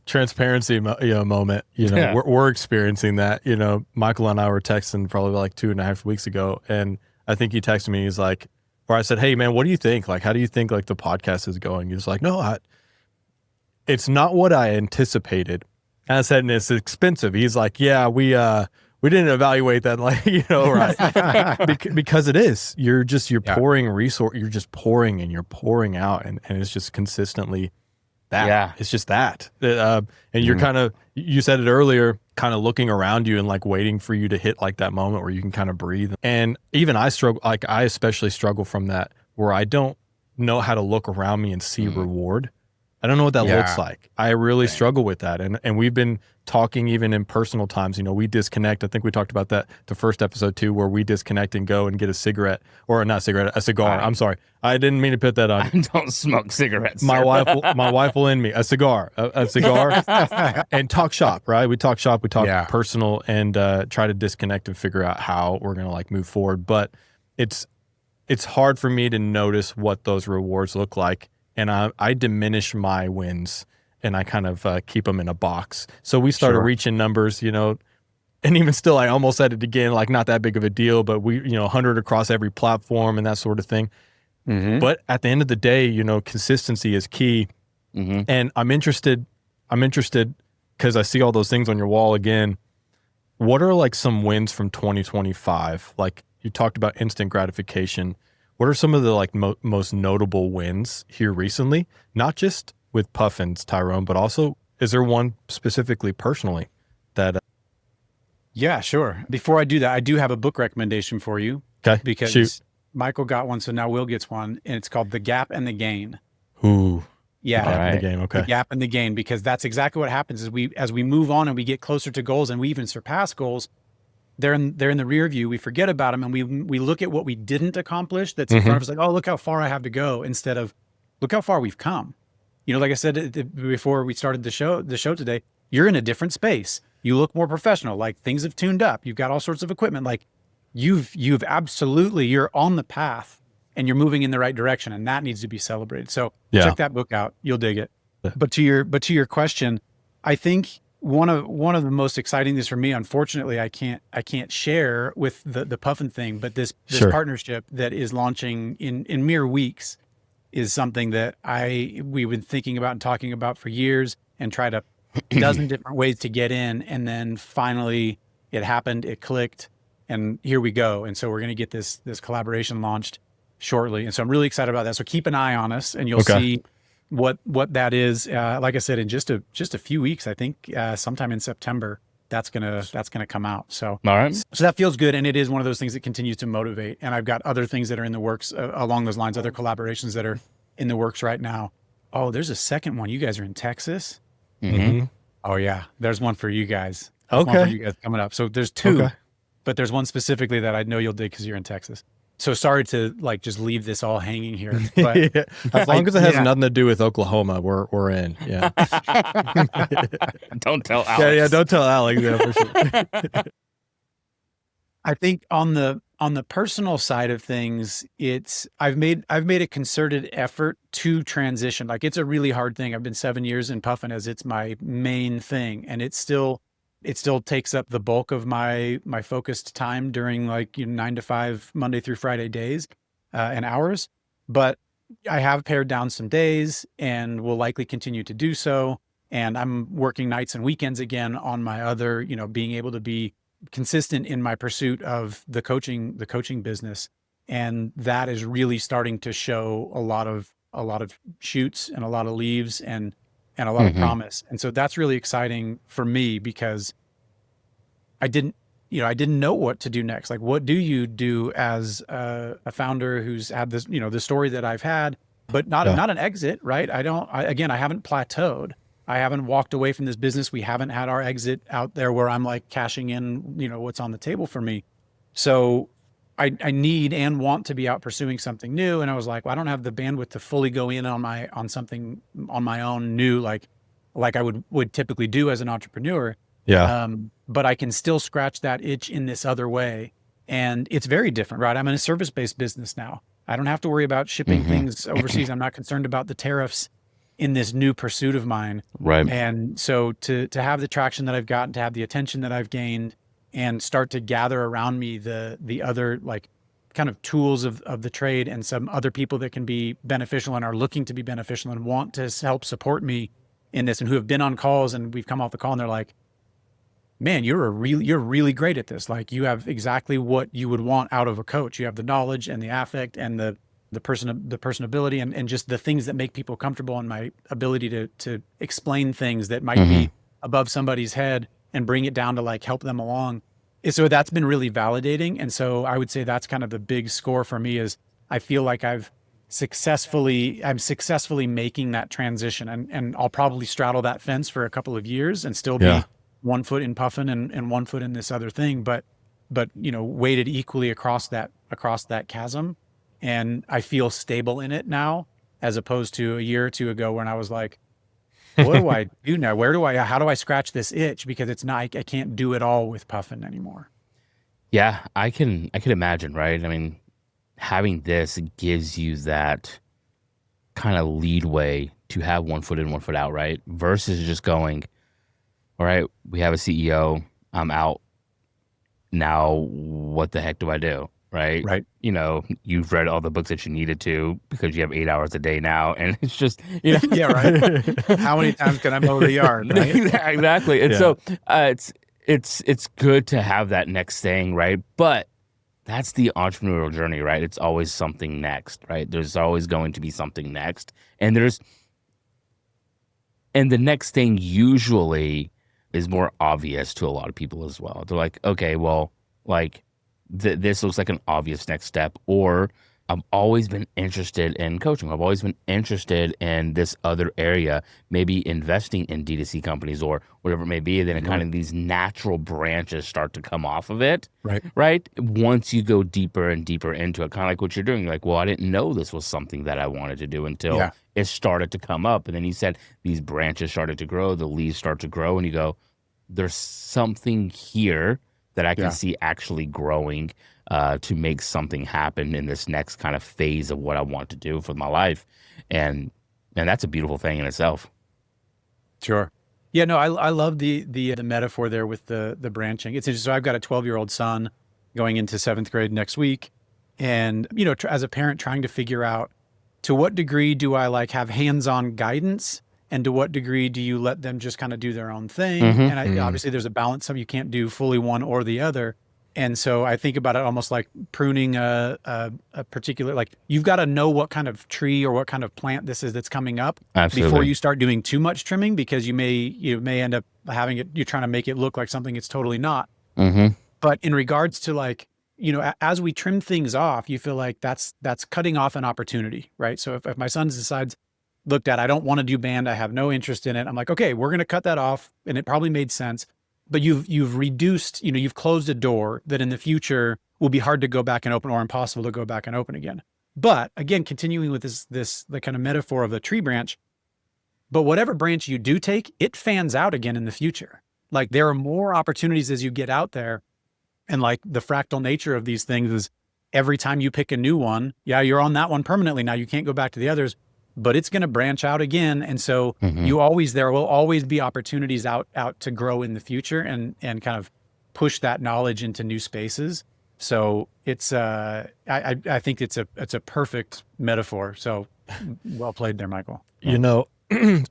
Transparency, moment. You know, Yeah. we're experiencing that. You know, Michael and I were texting probably like 2.5 weeks ago, and I think he texted me. He's like, where I said, "Hey man, what do you think? Like, how do you think like the podcast is going?" He's like, "No, it's not what I anticipated." And I said, "And it's expensive." He's like, "Yeah, we didn't evaluate that, like, you know, right?" Because it is. You're pouring resource. You're just pouring and you're pouring out, and it's just consistently that. Yeah. It's just that. And you're kind of, you said it earlier, kind of looking around you and like waiting for you to hit like that moment where you can kind of breathe. And even I struggle, like I especially struggle from that, where I don't know how to look around me and see reward. I don't know what that looks like. I really struggle with that. And we've been talking even in personal times, you know, we disconnect. I think we talked about that the first episode too, where we disconnect and go and get a cigar. I'm sorry. I didn't mean to put that on. I don't smoke cigarettes. My wife will end me. A cigar and talk shop, right? We talk shop, we talk personal, and try to disconnect and figure out how we're going to like move forward. But it's hard for me to notice what those rewards look like. And I diminish my wins, and I kind of keep them in a box. So we started reaching numbers, you know, and even still, I almost said it again, like not that big of a deal, but we, you know, 100 across every platform and that sort of thing. But at the end of the day, you know, consistency is key. And I'm interested because I see all those things on your wall again. What are like some wins from 2025? Like you talked about instant gratification. What are some of the like most notable wins here recently? Not just with Puffins, Tyrone, but also is there one specifically personally that? Yeah, sure. Before I do that, I do have a book recommendation for you. Okay, because shoot. Michael got one, so now Will gets one, and it's called The Gap and the Gain. Ooh, yeah, Gap and the Gain. Okay, The Gap and the Gain, because that's exactly what happens as we move on and we get closer to goals and we even surpass goals. They're in the rear view. We forget about them, and we look at what we didn't accomplish that's in front of us, like, oh, look how far I have to go, instead of look how far we've come. You know, like I said before we started the show today, you're in a different space. You look more professional. Like, things have tuned up. You've got all sorts of equipment. Like, you've absolutely, you're on the path and you're moving in the right direction, and that needs to be celebrated. So check that book out. You'll dig it. But to your question, I think one of the most exciting things for me, unfortunately, I can't share with the Puffin thing, but this partnership that is launching in mere weeks is something that we've been thinking about and talking about for years, and tried a dozen different ways to get in, and then finally it happened, it clicked, and here we go. And so we're going to get this collaboration launched shortly, and so I'm really excited about that. So keep an eye on us, and you'll see what that is. Like I said, in just a few weeks, I think sometime in September, that's gonna come out. So All right. so that feels good, and it is one of those things that continues to motivate. And I've got other things that are in the works along those lines, other collaborations that are in the works right now. Oh, there's a second one. You guys are in Texas. Mm-hmm. Oh yeah, there's one for you guys. There's one for you guys coming up. So there's two, but there's one specifically that I know you'll dig because you're in Texas. So sorry to like just leave this all hanging here, but Yeah. As long as it has nothing to do with Oklahoma, we're in. Yeah. Don't tell Alex. Yeah. Don't tell Alex. Yeah, for sure. I think on the personal side of things, I've made a concerted effort to transition. Like, it's a really hard thing. I've been 7 years in Puffin as it's my main thing, and it still takes up the bulk of my focused time during, like, 9 to 5 Monday through Friday days and hours. But I have pared down some days and will likely continue to do so. And I'm working nights and weekends again on my other, being able to be consistent in my pursuit of the coaching business. And that is really starting to show a lot of shoots and a lot of leaves and a lot of promise. And so that's really exciting for me, because I didn't know what to do next. Like, what do you do as a founder who's had this, the story that I've had, but not an exit, right? I haven't plateaued. I haven't walked away from this business. We haven't had our exit out there where I'm like cashing in, what's on the table for me. So I need and want to be out pursuing something new. And I was like, well, I don't have the bandwidth to fully go in on something on my own new, like I would typically do as an entrepreneur. Yeah. But I can still scratch that itch in this other way. And it's very different, right? I'm in a service-based business now. I don't have to worry about shipping things overseas. I'm not concerned about the tariffs in this new pursuit of mine. Right. And so to have the traction that I've gotten, to have the attention that I've gained, and start to gather around me the other, like, kind of tools of the trade, and some other people that can be beneficial and are looking to be beneficial and want to help support me in this, and who have been on calls, and we've come off the call and they're like, man, you're really great at this. Like, you have exactly what you would want out of a coach. You have the knowledge and the affect and the personability and just the things that make people comfortable, and my ability to explain things that might be above somebody's head and bring it down to, like, help them along. And so that's been really validating. And so I would say that's kind of the big score for me, is I feel like I'm successfully making that transition, and I'll probably straddle that fence for a couple of years and still be 1 foot in Puffin and 1 foot in this other thing, but weighted equally across that chasm. And I feel stable in it now, as opposed to a year or two ago when I was like, what do I do now? How do I scratch this itch? Because it's not, I can't do it all with Puffin anymore. Yeah, I can imagine, right? I mean, having this gives you that kind of leadway to have 1 foot in, 1 foot out, right? Versus just going, all right, we have a CEO, I'm out. Now, what the heck do I do? Right. Right. You've read all the books that you needed to, because you have 8 hours a day now. And it's just, yeah, right. How many times can I mow the yard? Right? Exactly. And so it's good to have that next thing. Right. But that's the entrepreneurial journey, right? It's always something next, right? There's always going to be something next. And the next thing usually is more obvious to a lot of people as well. They're like, okay, well, like, this looks like an obvious next step. Or I've always been interested in coaching. I've always been interested in this other area, maybe investing in D2C companies or whatever it may be. Then kind of these natural branches start to come off of it. Right. Once you go deeper and deeper into it, kind of like what you're doing. You're like, well, I didn't know this was something that I wanted to do until it started to come up. And then you said these branches started to grow, the leaves start to grow, and you go, there's something here that I can see actually growing to make something happen in this next kind of phase of what I want to do for my life. And that's a beautiful thing in itself. Sure. Yeah, no, I love the metaphor there with the branching. It's interesting. So I've got a 12-year-old son going into 7th grade next week. And, as a parent, trying to figure out, to what degree do I, like, have hands-on guidance, and to what degree do you let them just kind of do their own thing? And obviously there's a balance. Some you can't do fully one or the other. And so I think about it almost like pruning a particular, like you've got to know what kind of tree or what kind of plant this is that's coming up before you start doing too much trimming, because you may end up having it, you're trying to make it look like something it's totally not. Mm-hmm. But in regards to like, as we trim things off, you feel like that's cutting off an opportunity, right? So if my son decides, look, Dad, I don't want to do band, I have no interest in it. I'm like, okay, we're going to cut that off. And it probably made sense. But you've reduced, you've closed a door that in the future will be hard to go back and open, or impossible to go back and open again. But again, continuing with the kind of metaphor of a tree branch, but whatever branch you do take, it fans out again in the future. Like there are more opportunities as you get out there. And like the fractal nature of these things is every time you pick a new one, yeah, you're on that one permanently. Now you can't go back to the others, but it's going to branch out again. And so there will always be opportunities out to grow in the future and kind of push that knowledge into new spaces. So it's, I think it's a perfect metaphor. So well played there, Michael.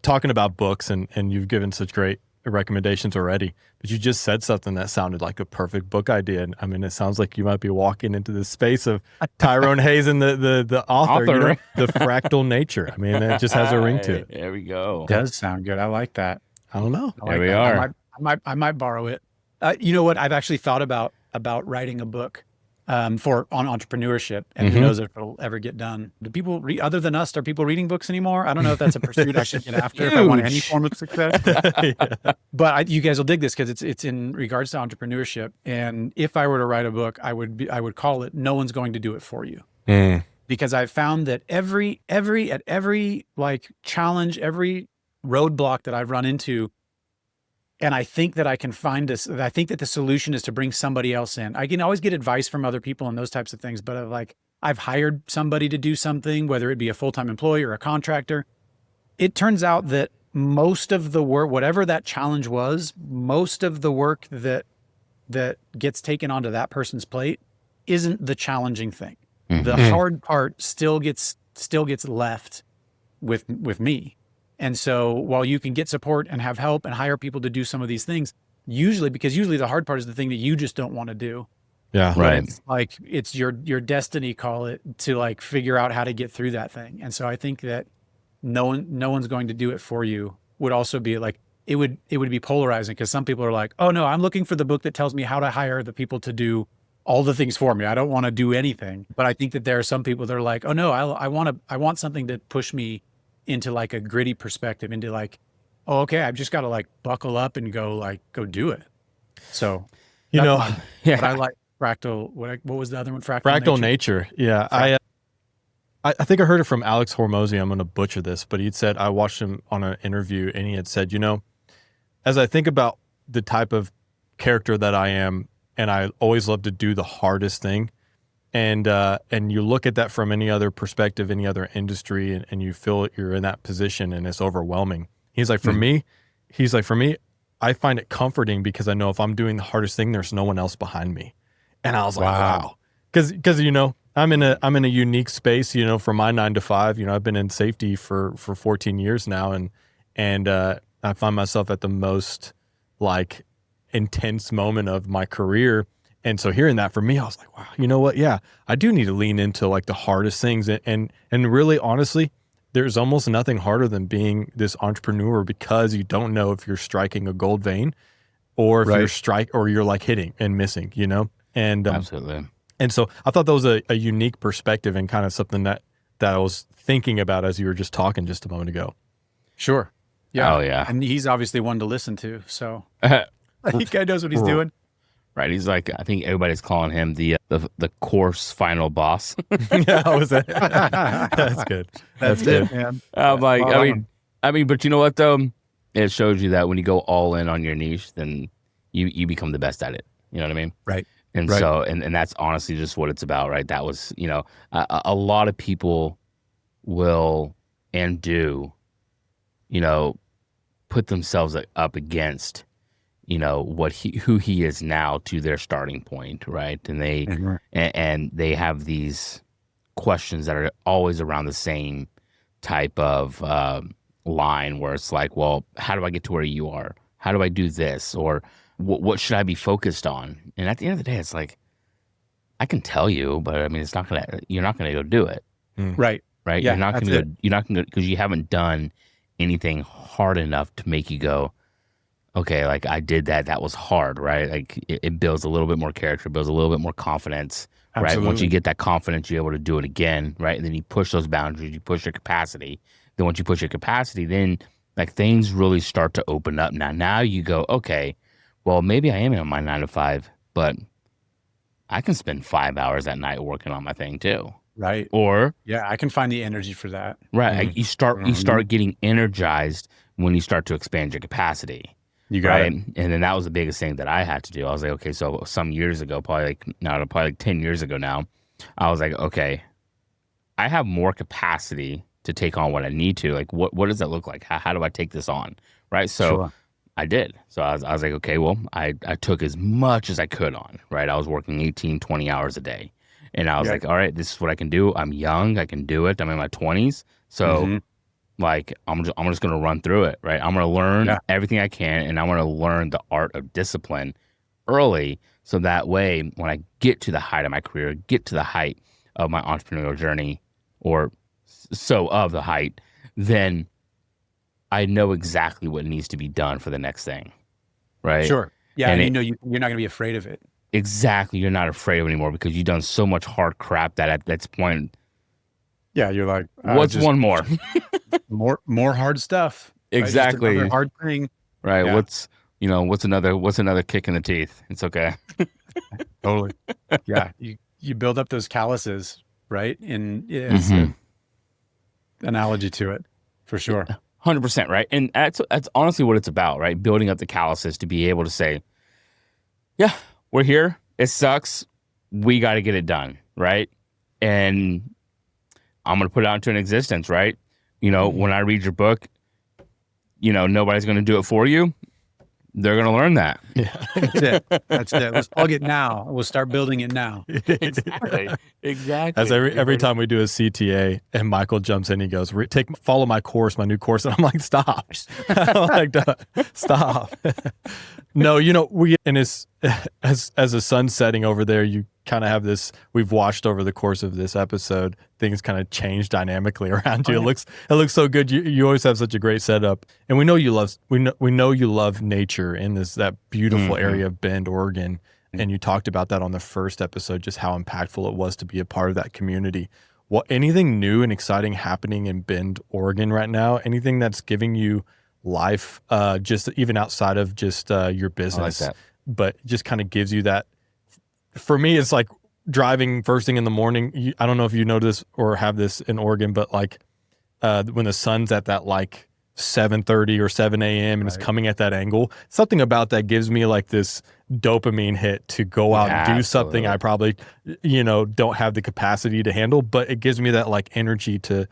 Talking about books and you've given such great recommendations already, but you just said something that sounded like a perfect book idea. And I mean, it sounds like you might be walking into the space of Tyrone Hazen, the author. The fractal nature. I mean, it just has a ring to it. There we go. It does sound good. I like that. I don't know. There we are. I might borrow it. You know what? I've actually thought about writing a book on entrepreneurship, and who knows if it'll ever get done. Do people other than us, are people reading books anymore? I don't know if that's a pursuit I should get after if I want any form of success. Yeah. But you guys will dig this because it's in regards to entrepreneurship. And if I were to write a book, I would call it "No One's Going to Do It For You," because I've found that every like challenge, every roadblock that I've run into. And I think that I can find this. I think that the solution is to bring somebody else in. I can always get advice from other people and those types of things, but I've hired somebody to do something, whether it be a full-time employee or a contractor. It turns out that most of the work, whatever that challenge was, most of the work that gets taken onto that person's plate isn't the challenging thing. The hard part still gets left with me. And so while you can get support and have help and hire people to do some of these things, usually the hard part is the thing that you just don't want to do. Yeah. Right. It's like it's your destiny, call it, to like figure out how to get through that thing. And so I think that no one's going to do it for you would also be like, it would be polarizing, because some people are like, oh no, I'm looking for the book that tells me how to hire the people to do all the things for me. I don't want to do anything. But I think that there are some people that are like, oh no, I want something to push me into like a gritty perspective, into like, oh, okay, I've just got to like buckle up and go do it. So, but I like fractal. What was the other one? Fractal nature. Yeah. I think I heard it from Alex Hormozy. I'm going to butcher this, but he'd said, I watched him on an interview and he had said, as I think about the type of character that I am, and I always love to do the hardest thing. And you look at that from any other perspective, any other industry, and you feel you're in that position and it's overwhelming. He's like, for me, I find it comforting because I know if I'm doing the hardest thing, there's no one else behind me. And I was like, wow. Because I'm in a unique space, from my 9 to 5, I've been in safety for 14 years now. And I find myself at the most like intense moment of my career. And so hearing that, for me, I was like, wow, you know what? Yeah, I do need to lean into like the hardest things. And really, honestly, there's almost nothing harder than being this entrepreneur, because you don't know if you're striking a gold vein or if you're like hitting and missing, And absolutely. And so I thought that was a unique perspective and kind of something that I was thinking about as you were just talking just a moment ago. Sure. Yeah. Oh yeah. And he's obviously one to listen to. So I think guy knows what he's doing. Right, he's like, I think everybody's calling him the course final boss. Yeah, was that? That's good. That's good, man. I mean, but you know what though? It shows you that when you go all in on your niche, then you become the best at it. You know what I mean? Right. And so, and that's honestly just what it's about, right? That was, a lot of people will and do, put themselves up against, who he is now to their starting point, right? And they have these questions that are always around the same type of line, where it's like, well, how do I get to where you are? How do I do this? Or what should I be focused on? And at the end of the day, it's like, I can tell you, but I mean, you're not gonna go do it, Right. right? Yeah, You're not gonna, because you haven't done anything hard enough to make you go, okay, like I did that. That was hard, right? Like it builds a little bit more character, builds a little bit more confidence, right? Once you Absolutely. get that confidence, you're able to do it again, right? And then you push those boundaries, you push your capacity. Then once you push your capacity, then like things really start to open up. Now you go, okay, well, maybe I am in my 9 to 5, but I can spend 5 hours at night working on my thing too. Right. Or Yeah, I can find the energy for that. right, like you start getting energized when you start to expand your capacity. You got Right. it. And then that was the biggest thing that I had to do. I was like, okay, so some years ago, probably like 10 years ago now, I was like, okay, I have more capacity to take on what I need to. Like, what does that look like? How do I take this on? Right. So Sure. I did. So I was like, okay, well, I took as much as I could on. Right. I was working 18, 20 hours a day. And I was Yeah. like, all right, this is what I can do. I'm young. I can do it. I'm in my 20s. So like I'm just gonna run through it, right? I'm gonna learn everything I can, and I'm gonna learn the art of discipline early, so that way when I get to the height of my career, get to the height of my entrepreneurial journey, or so of the height, then I know exactly what needs to be done for the next thing, right? Sure. Yeah, And and you're not going to be afraid of it. Exactly, you're not afraid of it anymore because you've done so much hard crap that at this point, Yeah, you're like, what's one more? more hard stuff. Right? Just Exactly. another hard thing. Right. Yeah. What's another kick in the teeth? It's okay. Totally. Yeah, you build up those calluses, right? And it's an analogy to it, for sure. 100%, right? And that's honestly what it's about, right? Building up the calluses to be able to say, yeah, we're here. It sucks. We got to get it done, right? And I'm going to put it out into an existence, right? When I read your book, nobody's going to do it for you. They're going to learn that. Yeah. That's it. Let's plug it now. We'll start building it now. Exactly. As every time we do a CTA and Michael jumps in, he goes, follow my course, my new course. And I'm like, stop. I'm like, stop. No, as the sun's setting over there, you kind of have this, we've watched over the course of this episode, things kind of change dynamically around you. Oh, yeah. It looks so good. You always have such a great setup. And we know you love nature in that beautiful area of Bend, Oregon. And you talked about that on the first episode, just how impactful it was to be a part of that community. Anything new and exciting happening in Bend, Oregon right now? Anything that's giving you life, just even outside of just your business, but just kind of gives you that. For me, it's like driving first thing in the morning. I don't know if you know this or have this in Oregon, but like when the sun's at that like 7:30 or 7 a.m. and it's coming at that angle, something about that gives me like this dopamine hit to go out and do something I probably, don't have the capacity to handle, but it gives me that like energy to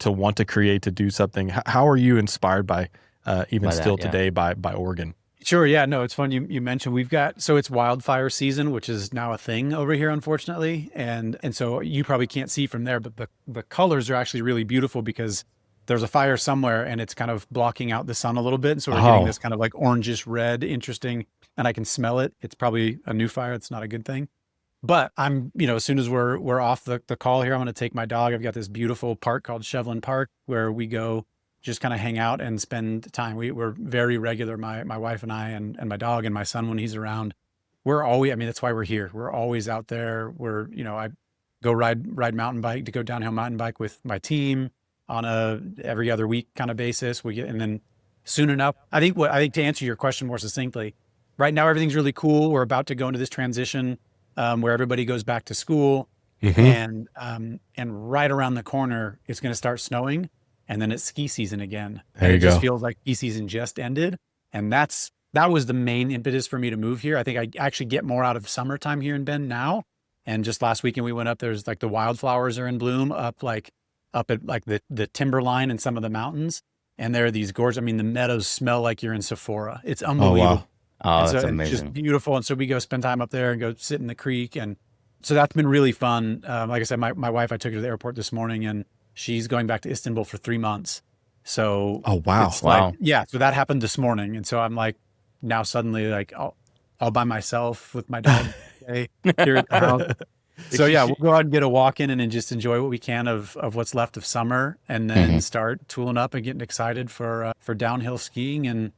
want to create, to do something. How are you inspired by today by Oregon? Sure. Yeah. No, it's fun. You mentioned it's wildfire season, which is now a thing over here, unfortunately. And so you probably can't see from there, but the colors are actually really beautiful because there's a fire somewhere and it's kind of blocking out the sun a little bit. And so we're getting this kind of like orangish red, interesting, and I can smell it. It's probably a new fire. It's not a good thing. But I'm, as soon as we're off the call here, I'm going to take my dog. I've got this beautiful park called Shevlin Park where we go just kind of hang out and spend time. We're very regular, my wife and I and my dog and my son when he's around. That's why we're here. We're always out there. I go ride mountain bike, to go downhill mountain bike with my team on a every other week kind of basis. And then soon enough, I think to answer your question more succinctly, right now everything's really cool. We're about to go into this transition where everybody goes back to school, and right around the corner it's going to start snowing. And then it's ski season again. There you go. It just feels like ski season just ended. And that was the main impetus for me to move here. I think I actually get more out of summertime here in Bend now. And just last weekend we went up, there's like the wildflowers are in bloom up at like the timberline and some of the mountains. And there are these gorgeous, the meadows smell like you're in Sephora. It's unbelievable. Oh, that's amazing. It's just beautiful. And so we go spend time up there and go sit in the creek. And so that's been really fun. Like I said, my wife, I took her to the airport this morning and she's going back to Istanbul for 3 months. So, oh, wow. It's so that happened this morning. And so I'm like, now suddenly like, all by myself with my dog here at the house. So yeah, we'll go out and get a walk in and then just enjoy what we can of what's left of summer, and then start tooling up and getting excited for downhill skiing and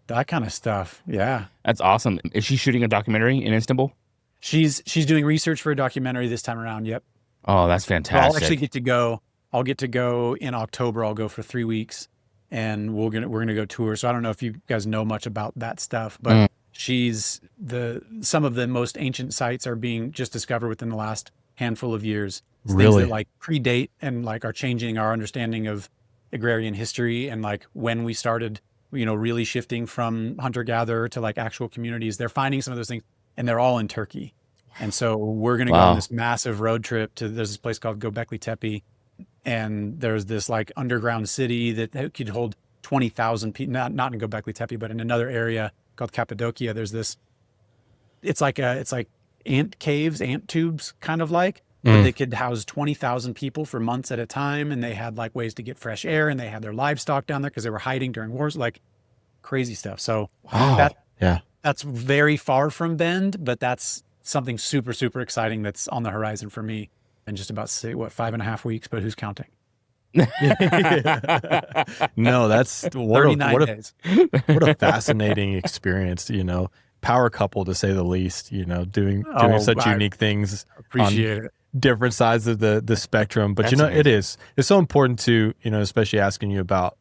that kind of stuff. Yeah. That's awesome. Is she shooting a documentary in Istanbul? She's doing research for a documentary this time around. Yep. Oh, that's So fantastic. I'll actually get to go. I'll get to go in October. I'll go for 3 weeks, and we're gonna go tour. So I don't know if you guys know much about that stuff, but some of the most ancient sites are being just discovered within the last handful of years. It's Really? things that like predate and like are changing our understanding of agrarian history and like when we started, really shifting from hunter-gatherer to like actual communities. They're finding some of those things, and they're all in Turkey. And so we're going to go on this massive road trip there's this place called Göbekli Tepe, and there's this like underground city that could hold 20,000 people, not in Göbekli Tepe, but in another area called Cappadocia. There's this, it's like ant caves, ant tubes, kind of like, where they could house 20,000 people for months at a time. And they had like ways to get fresh air, and they had their livestock down there because they were hiding during wars, like crazy stuff. So that's very far from Bend, but that's something super, super exciting that's on the horizon for me in just about 5.5 weeks, but who's counting? No, that's what 39 days. What a fascinating experience, power couple to say the least, doing such unique things. Appreciate it. Different sides of the spectrum. But That's amazing. it's so important to, especially asking you about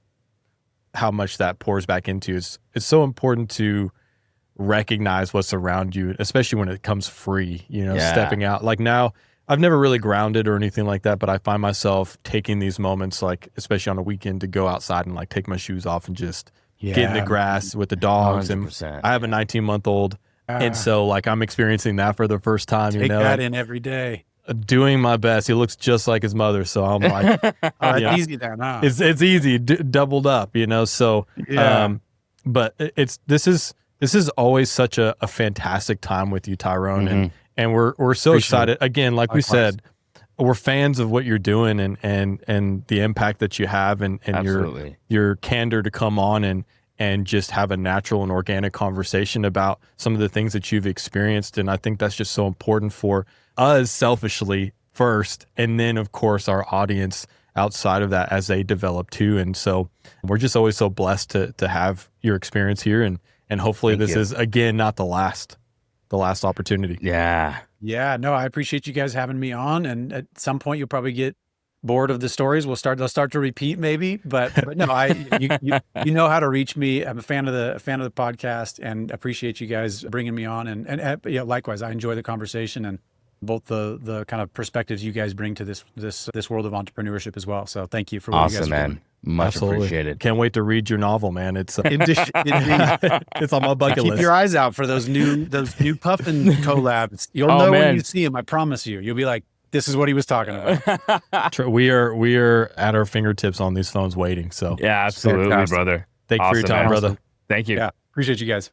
how much that pours back into it's so important to recognize what's around you, especially when it comes free, stepping out. Like now, I've never really grounded or anything like that, but I find myself taking these moments, like especially on a weekend, to go outside and like take my shoes off and just get in the grass with the dogs. 100%. And I have a 19-month-old. And so like I'm experiencing that for the first time, Take that in every day. Doing my best. He looks just like his mother. So I'm like, It's easy then, huh? it's easy, doubled up, so, but this is always such a fantastic time with you, Tyrone. And we're so excited. Again, like we said, we're fans of what you're doing and the impact that you have and your candor to come on and just have a natural and organic conversation about some of the things that you've experienced. And I think that's just so important for us selfishly first, and then of course our audience outside of that as they develop too. And so we're just always so blessed to have your experience here, and hopefully this is again not the last opportunity. Yeah. No, I appreciate you guys having me on, and at some point you'll probably get bored of the stories. They'll start to repeat maybe, but no, you know how to reach me. I'm a fan of the podcast, and appreciate you guys bringing me on, and likewise, I enjoy the conversation and both the kind of perspectives you guys bring to this world of entrepreneurship as well. So thank you for what you guys are doing. Much appreciated. Can't wait to read your novel, man. It's it's on my bucket list. Keep your eyes out for those new Puffin collabs. You'll know when you see them. I promise you. You'll be like, this is what he was talking about. We are at our fingertips on these phones waiting. So yeah, absolutely, brother. Thank you for your time, brother. Thank you. Yeah, appreciate you guys.